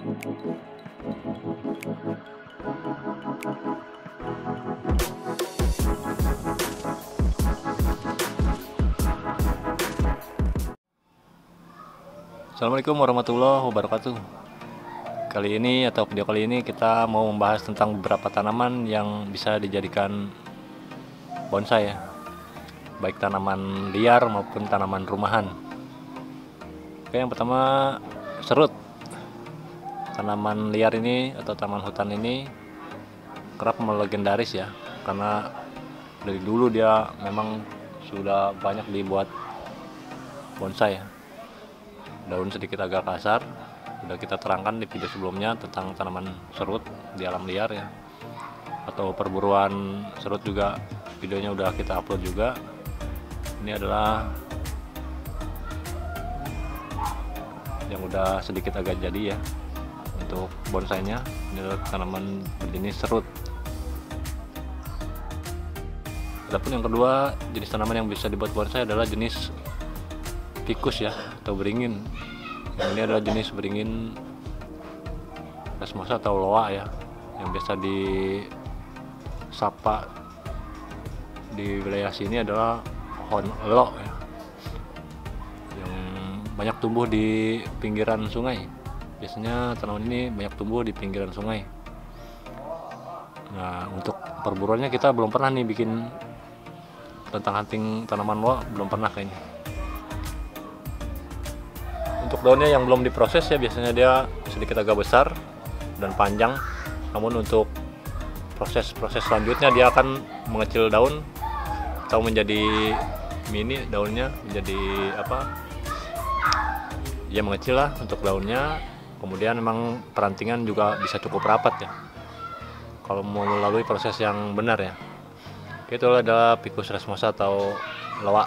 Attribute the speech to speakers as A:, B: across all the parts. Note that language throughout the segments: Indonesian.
A: Assalamualaikum warahmatullahi wabarakatuh. Kali ini atau video kali ini kita mau membahas tentang beberapa tanaman yang bisa dijadikan bonsai ya, baik tanaman liar maupun tanaman rumahan. Oke, yang pertama serut. Tanaman liar ini atau tanaman hutan ini kerap legendaris ya, karena dari dulu dia memang sudah banyak dibuat bonsai ya. Daun sedikit agak kasar, sudah kita terangkan di video sebelumnya tentang tanaman serut di alam liar ya, atau perburuan serut juga, videonya udah kita upload juga. Ini adalah yang udah sedikit agak jadi ya untuk bonsainya. Ini adalah tanaman berjenis serut. Adapun yang kedua, jenis tanaman yang bisa dibuat bonsai adalah jenis ficus ya, atau beringin. Yang ini adalah jenis beringin rasmosa atau loa ya, yang biasa disapa di wilayah sini adalah pohon lo ya, yang banyak tumbuh di pinggiran sungai. Biasanya tanaman ini banyak tumbuh di pinggiran sungai. Nah, untuk perburuannya kita belum pernah nih bikin tentang hunting tanaman loa, belum pernah kayaknya. Untuk daunnya yang belum diproses ya, biasanya dia sedikit agak besar dan panjang. Namun untuk proses selanjutnya dia akan mengecil daun atau menjadi mini daunnya, menjadi apa? Ya mengecil lah untuk daunnya. Kemudian memang perantingan juga bisa cukup rapat ya, kalau mau melalui proses yang benar ya. Itu adalah ficus rasmosa atau loa.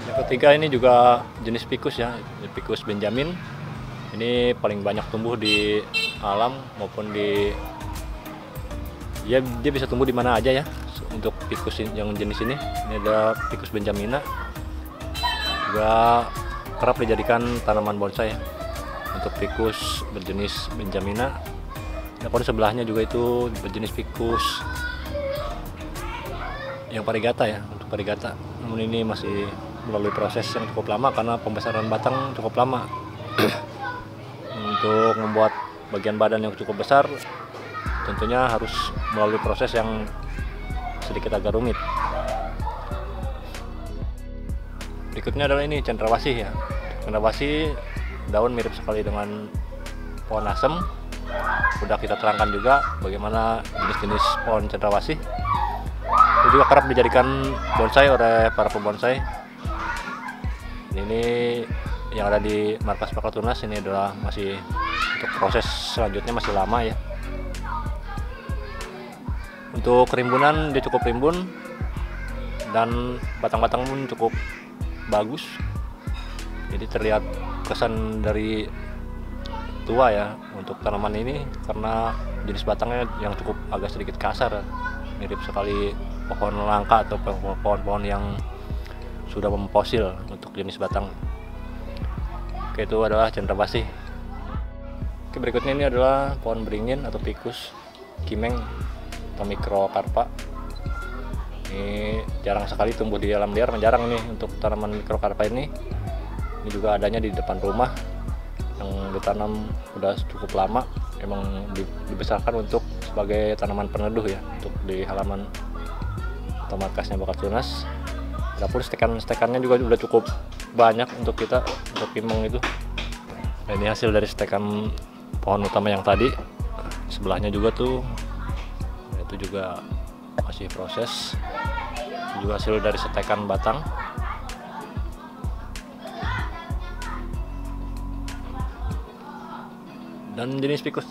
A: Yang ketiga ini juga jenis ficus ya, ficus benjamin. Ini paling banyak tumbuh di alam maupun ya dia bisa tumbuh di mana aja ya. Untuk ficus yang jenis ini ada ficus benjamina, juga kerap dijadikan tanaman bonsai ya. Untuk ficus berjenis benjamina, dan sebelahnya juga itu berjenis ficus yang variegata ya, untuk variegata. Namun ini masih melalui proses yang cukup lama karena pembesaran batang cukup lama. Untuk membuat bagian badan yang cukup besar tentunya harus melalui proses yang sedikit agak rumit. Berikutnya adalah ini cendrawasih ya. Cendrawasih daun mirip sekali dengan pohon asem. Sudah kita terangkan juga bagaimana jenis-jenis pohon cendrawasih. Ini juga kerap dijadikan bonsai oleh para pembonsai. Ini yang ada di markas Pakar Tunas, ini adalah masih untuk proses selanjutnya masih lama ya. Untuk rimbunan dia cukup rimbun dan batang-batang pun cukup bagus. Jadi terlihat kesan dari tua ya untuk tanaman ini, karena jenis batangnya yang cukup agak sedikit kasar, mirip sekali pohon langka atau pohon-pohon yang sudah memfosil untuk jenis batang. Oke, itu adalah cendrawasih. Oke, berikutnya ini adalah pohon beringin atau ficus kimeng atau mikrokarpa. Ini jarang sekali tumbuh di alam liar, jarang nih untuk tanaman mikrokarpa ini. Ini juga adanya di depan rumah yang ditanam udah cukup lama. Emang dibesarkan untuk sebagai tanaman peneduh ya, untuk di halaman atau markasnya Bakar Tunas. Adapun stekannya juga udah cukup banyak untuk kita, untuk kimeng itu. Nah, ini hasil dari stekan pohon utama yang tadi. Sebelahnya juga tuh, itu juga masih proses. Itu juga hasil dari stekan batang. Dan jenis ficus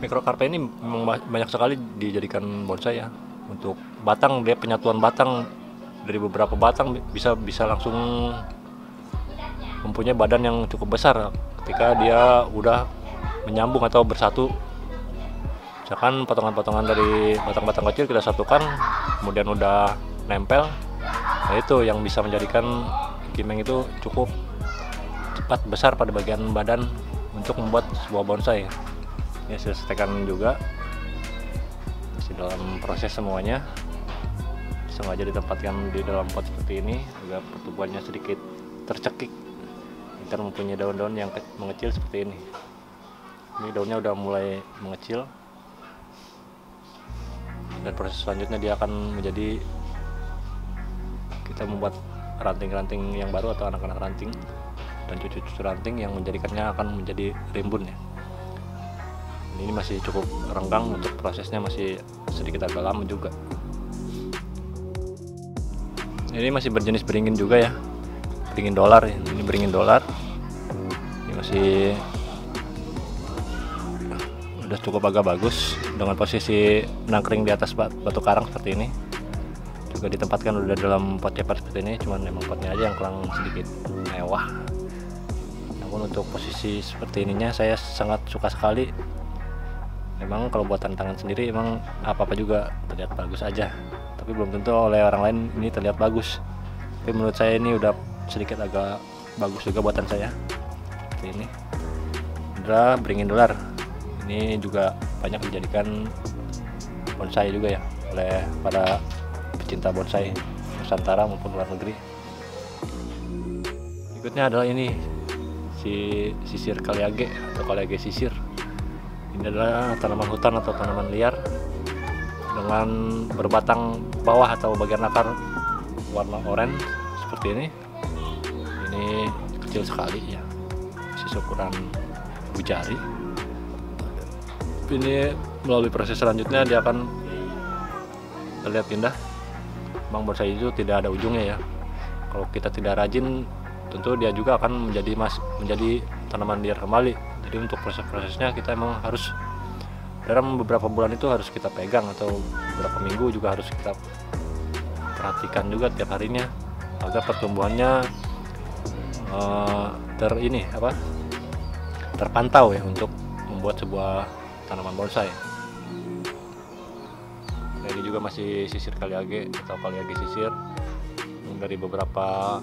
A: mikrokarpa ini memang banyak sekali dijadikan bonsai ya. Untuk batang, dia penyatuan batang dari beberapa batang bisa langsung mempunyai badan yang cukup besar ketika dia udah menyambung atau bersatu. Misalkan potongan-potongan dari batang-batang kecil kita satukan, kemudian udah nempel. Nah, itu yang bisa menjadikan kimeng itu cukup cepat tingkat besar pada bagian badan untuk membuat sebuah bonsai. Ini hasil setekan juga, masih dalam proses semuanya. Sengaja ditempatkan di dalam pot seperti ini agar pertumbuhannya sedikit tercekik agar mempunyai daun-daun yang mengecil seperti ini. Ini daunnya udah mulai mengecil, dan proses selanjutnya dia akan menjadi, kita membuat ranting-ranting yang baru atau anak-anak ranting dan cucu-cucu ranting yang menjadikannya akan menjadi rimbun ya. Ini masih cukup renggang, untuk prosesnya masih sedikit agak lama juga. Ini masih berjenis beringin juga ya, beringin dolar ya. Ini beringin dolar, ini masih udah cukup agak bagus dengan posisi nangkring di atas batu karang seperti ini. Juga ditempatkan udah dalam pot cepat seperti ini, cuman memang potnya aja yang kurang sedikit mewah. Namun untuk posisi seperti ininya saya sangat suka sekali. Memang kalau buatan tangan sendiri emang apa-apa juga terlihat bagus aja, tapi belum tentu oleh orang lain ini terlihat bagus. Tapi menurut saya ini udah sedikit agak bagus juga buatan saya. Seperti ini adalah beringin dolar. Ini juga banyak dijadikan bonsai juga ya oleh para pecinta bonsai Nusantara maupun luar negeri. Berikutnya adalah ini si sisir kaliage atau kaliage sisir. Ini adalah tanaman hutan atau tanaman liar dengan berbatang bawah atau bagian akar warna oranye seperti ini. Ini kecil sekali ya, masih ukuran ibu jari. Ini melalui proses selanjutnya dia akan terlihat indah. Memang bonsai itu tidak ada ujungnya ya. Kalau kita tidak rajin, tentu dia juga akan menjadi tanaman liar kembali. Jadi untuk proses-prosesnya kita emang harus dalam beberapa bulan itu harus kita pegang, atau beberapa minggu juga harus kita perhatikan juga tiap harinya agar pertumbuhannya terpantau ya untuk membuat sebuah tanaman bonsai. Nah, ini juga masih sisir kaliage atau kaliage sisir. Dari beberapa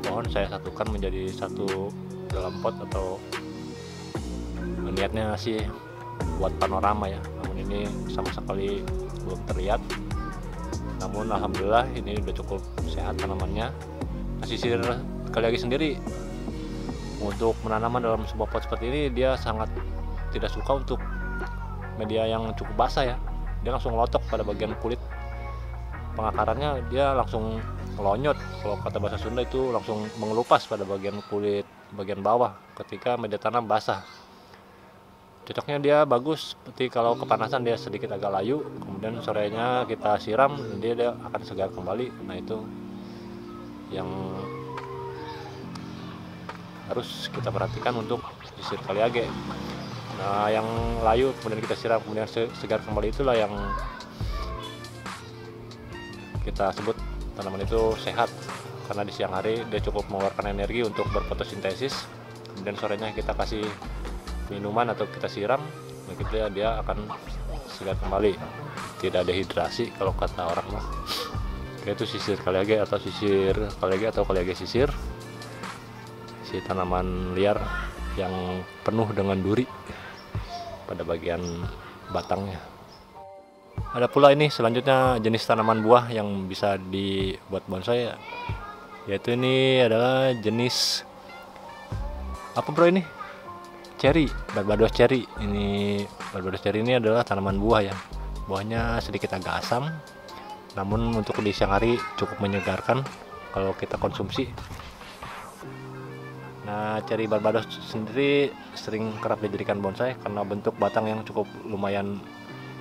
A: pohon saya satukan menjadi satu dalam pot, atau niatnya sih buat panorama ya. Namun ini sama sekali belum terlihat. Namun alhamdulillah ini udah cukup sehat tanamannya. Nah, sisir kaliage sendiri untuk penanaman dalam sebuah pot seperti ini dia sangat tidak suka untuk media yang cukup basah ya. Dia langsung lotok pada bagian kulit. Pengakarannya dia langsung melonyot, kalau kata bahasa Sunda itu langsung mengelupas pada bagian kulit bagian bawah ketika media tanam basah. Cocoknya dia bagus seperti kalau kepanasan dia sedikit agak layu, kemudian sorenya kita siram dia akan segar kembali. Nah, itu yang harus kita perhatikan untuk sisir kaliage. Nah, yang layu kemudian kita siram kemudian segar kembali, itulah yang kita sebut tanaman itu sehat, karena di siang hari dia cukup mengeluarkan energi untuk berfotosintesis, kemudian sorenya kita kasih minuman atau kita siram, begitu ya dia akan segar kembali, tidak dehidrasi kalau kata orang mah. Itu sisir kaliage atau kaliage sisir, si tanaman liar yang penuh dengan duri pada bagian batangnya. Ada pula ini selanjutnya jenis tanaman buah yang bisa dibuat bonsai, yaitu ini adalah jenis apa bro ini? Cherry, Barbados cherry. Ini Barbados cherry ini adalah tanaman buah ya. Buahnya sedikit agak asam, namun untuk di siang hari cukup menyegarkan kalau kita konsumsi. Nah, cherry Barbados sendiri sering kerap dijadikan bonsai karena bentuk batang yang cukup lumayan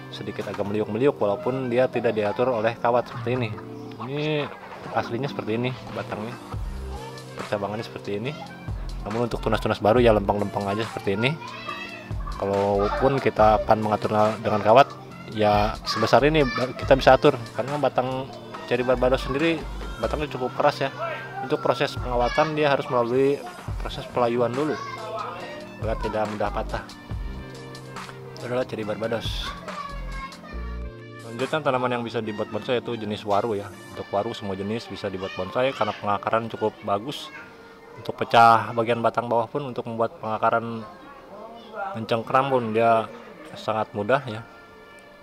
A: sedikit agak meliuk-meliuk, walaupun dia tidak diatur oleh kawat seperti ini. Ini aslinya seperti ini batangnya, percabangannya seperti ini. Namun untuk tunas-tunas baru ya lempeng-lempeng aja seperti ini. Kalaupun kita akan mengatur dengan kawat ya sebesar ini kita bisa atur, karena batang cherry Barbados sendiri batangnya cukup keras ya. Untuk proses pengawatan dia harus melalui proses pelayuan dulu agar tidak mudah patah. Itu adalah cherry Barbados. Selanjutnya tanaman yang bisa dibuat bonsai itu jenis waru ya. Untuk waru semua jenis bisa dibuat bonsai karena pengakaran cukup bagus Untuk pecah bagian batang bawah pun untuk membuat pengakaran mencengkram pun dia sangat mudah ya.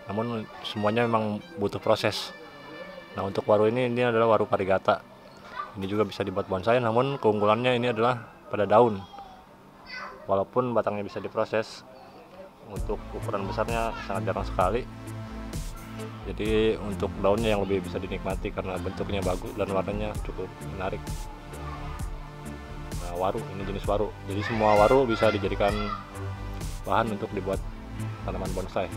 A: Namun semuanya memang butuh proses. Nah, untuk waru ini adalah waru varigata. Ini juga bisa dibuat bonsai, namun keunggulannya ini adalah pada daun. Walaupun batangnya bisa diproses, untuk ukuran besarnya sangat jarang sekali. Jadi untuk daunnya yang lebih bisa dinikmati karena bentuknya bagus dan warnanya cukup menarik. Nah, waru ini jenis waru. Jadi semua waru bisa dijadikan bahan untuk dibuat tanaman bonsai.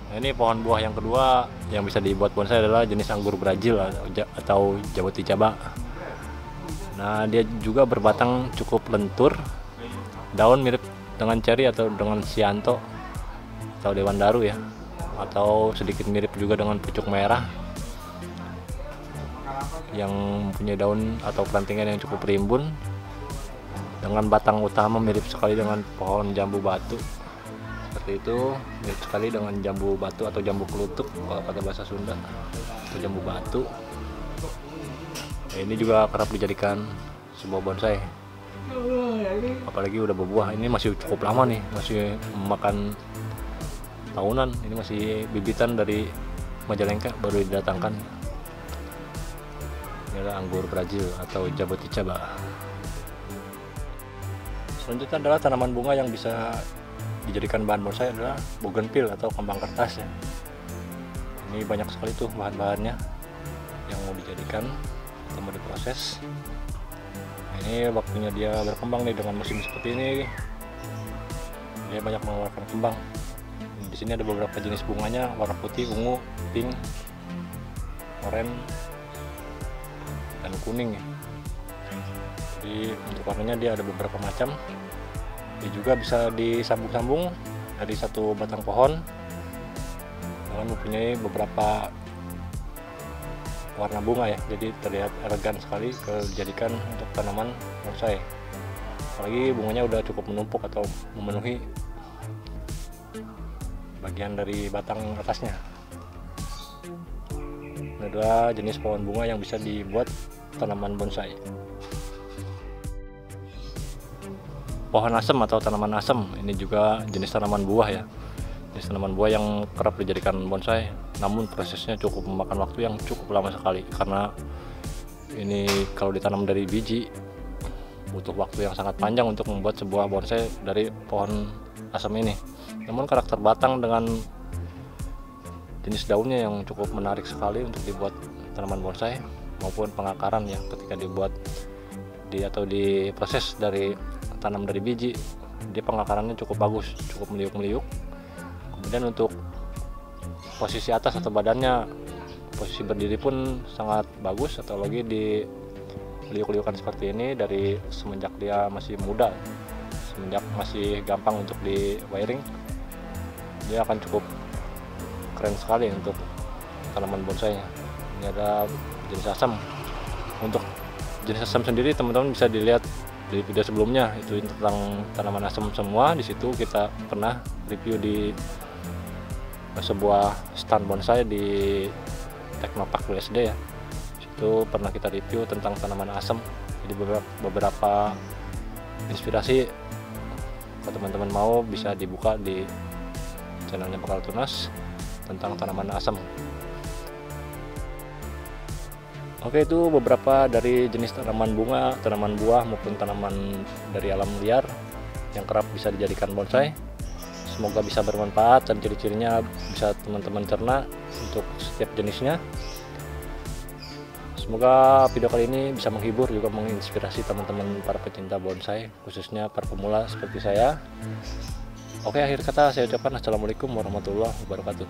A: Nah, ini pohon buah yang kedua yang bisa dibuat bonsai adalah jenis anggur Brazil atau jaboticaba. Nah, dia juga berbatang cukup lentur, daun mirip dengan ceri atau dengan sianto atau dewandaru ya, atau sedikit mirip juga dengan pucuk merah yang mempunyai daun atau perantingan yang cukup rimbun, dengan batang utama mirip sekali dengan pohon jambu batu. Seperti itu, mirip sekali dengan jambu batu atau jambu kelutuk kalau kata bahasa Sunda, atau jambu batu. Nah, ini juga kerap dijadikan sebuah bonsai, apalagi udah berbuah. Ini masih cukup lama nih, masih memakan tahunan. Ini masih bibitan dari Majalengka, baru didatangkan. Ini adalah anggur Brazil atau jaboticaba. Selanjutnya adalah tanaman bunga yang bisa dijadikan bahan bonsai adalah bougainville atau kembang kertas ya. Ini banyak sekali tuh bahan-bahannya yang mau dijadikan atau mau diproses. Ini waktunya dia berkembang nih, dengan musim seperti ini dia banyak mengeluarkan kembang. Di sini ada beberapa jenis bunganya, warna putih, ungu, pink, oranye, dan kuning ya. Jadi untuk warnanya dia ada beberapa macam. Dia juga bisa disambung-sambung dari satu batang pohon dengan mempunyai beberapa warna bunga ya, jadi terlihat elegan sekali kalau dijadikan untuk tanaman bonsai. Apalagi bunganya udah cukup menumpuk atau memenuhi bagian dari batang atasnya. Ini adalah jenis pohon bunga yang bisa dibuat tanaman bonsai. Pohon asem atau tanaman asem, ini juga jenis tanaman buah ya. Jenis tanaman buah yang kerap dijadikan bonsai, namun prosesnya cukup memakan waktu yang cukup lama sekali, karena ini kalau ditanam dari biji butuh waktu yang sangat panjang untuk membuat sebuah bonsai dari pohon asem ini. Namun karakter batang dengan jenis daunnya yang cukup menarik sekali untuk dibuat tanaman bonsai, maupun pengakaran ya ketika dibuat atau diproses dari tanam dari biji, dia pengakarannya cukup bagus, cukup meliuk-meliuk. Kemudian untuk posisi atas atau badannya, posisi berdiri pun sangat bagus, atau lagi di liuk-liukan seperti ini dari semenjak dia masih muda, semenjak masih gampang untuk di wiring, dia akan cukup keren sekali untuk tanaman bonsainya. Ini ada jenis asam. Untuk jenis asam sendiri teman-teman bisa dilihat di video sebelumnya, itu tentang tanaman asam semua. Di situ kita pernah review di sebuah stand bonsai di Teknopark BSD ya. Itu pernah kita review tentang tanaman asam. Jadi beberapa inspirasi kalau teman-teman mau bisa dibuka di channelnya Bakal Tunas tentang tanaman asam. Oke, itu beberapa dari jenis tanaman bunga, tanaman buah maupun tanaman dari alam liar yang kerap bisa dijadikan bonsai. Semoga bisa bermanfaat dan ciri-cirinya bisa teman-teman cerna untuk setiap jenisnya. Semoga video kali ini bisa menghibur, juga menginspirasi teman-teman para pecinta bonsai, khususnya para pemula seperti saya. Oke, akhir kata saya ucapkan assalamualaikum warahmatullahi wabarakatuh.